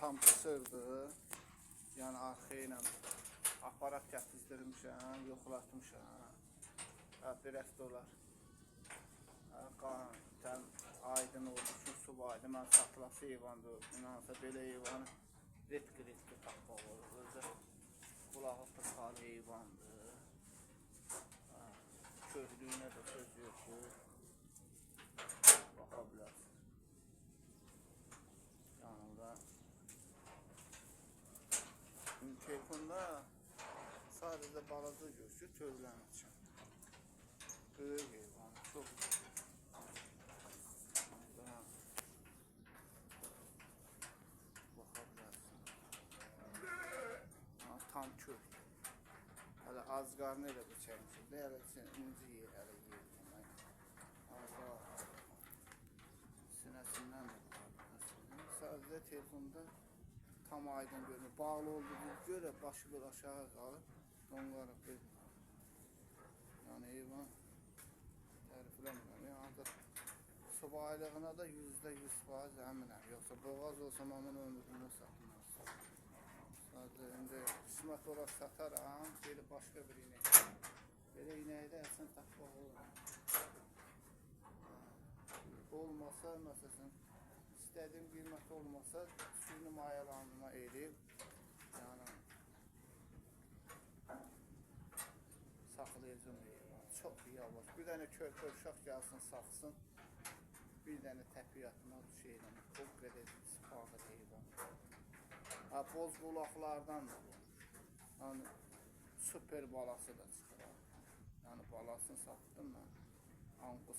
tam qısırdır. Yəni arxaya ilə aparat gətizdirmişəm, yoxlatmışam. Bir həftə olar. Qan aydın oldu ki, subaydı. Mən satlası heyvandır. İnansa belə heyvanı ritki tapmaq olur. Özü qulağı tıxalı heyvandır. Köhlüyünə də söz yoxdur. Baxa bilərsiniz. Yanında telefonda sadəcə balaca gözü tövlənəcəm. Böyük heyvan, çox baxa bilərsiniz. Tam kök. Hələ az qarnı elə bir çəkmişim. Hələ inci yer, hələ yeyəcəm. Sinəsindən də baxabilirsiniz. Sadəcə telefonda tam aydın görünür. Bağlı olduğunu görə başı bir aşağı qalıb. Donqarıq bir. Yəni heyvan tərifləmirəm. Yəni subaylığına da %100% əminəm. Yoxsa boğaz olsa mamın ömrünü satmaz. Sadəcə indi qismət olaraq sataram. Belə başqa bir inek. Belə inəkdə əsən tapmaq olur. Olmasa, məsələn, istədiyim qiymət olmasa, suyunu mayalanma eləyib, yəni saxlayacağım heyvan. Çox yavaş. Bir dənə körpə uşaq gəlsin, saxsın. Bir dənə təpi yatmaq şeylə. O qədər istifadə heyvan. Boz qulaqlardan da bu. Yəni, süper balası da çıxır. Yəni, balasını satdım mən. Anqus